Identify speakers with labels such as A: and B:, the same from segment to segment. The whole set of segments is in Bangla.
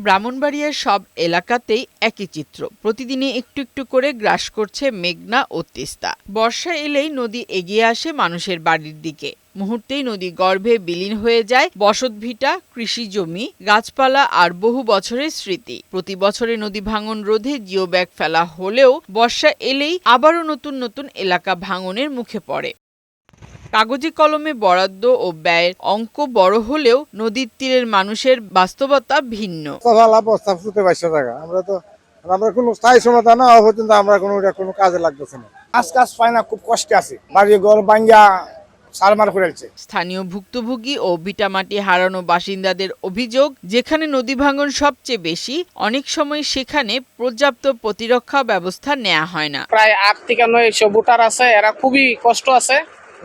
A: ব্রাহ্মণবাড়িয়ার সব এলাকাতেই একই চিত্র। প্রতিদিনই একটু একটু করে গ্রাস করছে মেঘনা ও তিস্তা। বর্ষা এলেই নদী এগিয়ে আসে মানুষের বাড়ির দিকে। মুহূর্তেই নদী গর্ভে বিলীন হয়ে যায় বসতভিটা, কৃষি জমি, গাছপালা আর বহু বছরের স্মৃতি। প্রতি বছরে নদী ভাঙন রোধে জিও ব্যাগ ফেলা হলেও বর্ষা এলেই আবারও নতুন নতুন এলাকা ভাঙনের মুখে পড়ে। কাগজে কলমে বরাদ্দ ও ব্যয়ের অঙ্ক বড় হলেও নদীর তীরের মানুষের বাস্তবতা ভিন্ন।
B: আমরা কোনো স্থায়ী সমাধান না হওয়া পর্যন্ত আমরা কোনো কাজে লাগতেছে না। কাজ পাই না, খুব কষ্টে আছে। বাড়ি ঘর ভাঙ্গা সারমার করেছে।
A: স্থানীয় ভুক্তভোগী ও ভিটামাটি হারানো বাসিন্দাদের অভিযোগ, যেখানে নদী ভাঙন সবচেয়ে বেশি, অনেক সময় সেখানে পর্যাপ্ত প্রতিরক্ষা ব্যবস্থা নেওয়া হয় না।
C: প্রায় 8 থেকে 900 ভোটার আছে, এরা খুবই কষ্ট আছে।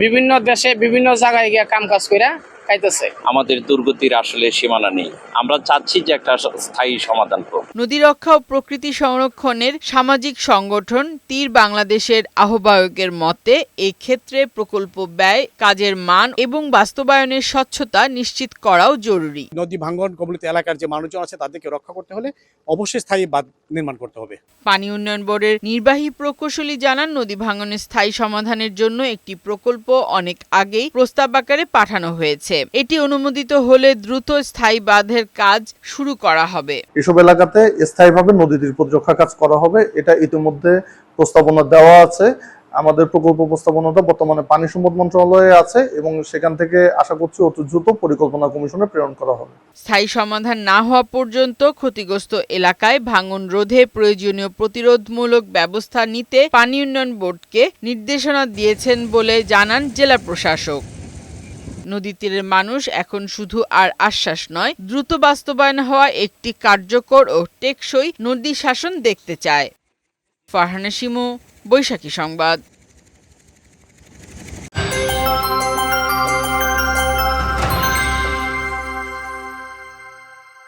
C: বিভিন্ন দেশে বিভিন্ন জায়গায় গিয়ে কাম কাজ করে খাইতেছে।
D: আমাদের দুর্গতির আসলে সীমানা নেই। আমরা চাচ্ছি যে একটা স্থায়ী সমাধান হোক।
A: নদী রক্ষা ও প্রকৃতি সংরক্ষণের সামাজিক সংগঠন তীর বাংলাদেশের আহ্বায়কের মতে, এক্ষেত্রে প্রকল্প ব্যয়, কাজের মান এবং বাস্তবায়নের স্বচ্ছতা নিশ্চিত করাও জরুরি।
E: নদী ভাঙন কবলিত এলাকার যে মানুষজন আছে তাদেরকে রক্ষা করতে হলে অবশ্যই স্থায়ী বাঁধ নির্মাণ করতে হবে।
A: পানি উন্নয়ন বোর্ডের নির্বাহী প্রকৌশলী জানান, নদী ভাঙনের স্থায়ী সমাধানের জন্য একটি প্রকল্প অনেক আগেই প্রস্তাব আকারে পাঠানো হয়েছে। এটি অনুমোদিত হলে দ্রুত স্থায়ী বাঁধের কাজ শুরু করা হবে।
F: এসব এলাকাতে স্থায়ীভাবে নদীটির প্রতিরক্ষা কাজ করা হবে, এটা ইতিমধ্যে প্রস্তাবনা দেওয়া আছে। আমাদের প্রকল্প প্রস্তাবনাটা বর্তমানে পানি সম্পদ মন্ত্রণালয়ে আছে এবং সেখান থেকে আশা করছি অতি দ্রুত পরিকল্পনা কমিশনে প্রেরণ করা হবে।
A: স্থায়ী সমাধান না হওয়া পর্যন্ত ক্ষতিগ্রস্ত এলাকায় ভাঙন রোধে প্রয়োজনীয় প্রতিরোধমূলক ব্যবস্থা নিতে পানি উন্নয়ন বোর্ডকে নির্দেশনা দিয়েছেন বলে জানান জেলা প্রশাসক। নদী তীরের মানুষ এখন শুধু আর আশ্বাস নয়, দ্রুত বাস্তবায়ন হওয়া একটি কার্যকর ও টেকসই নদী শাসন দেখতে চায়। ফারহানা শিমু, বৈশাখী সংবাদ।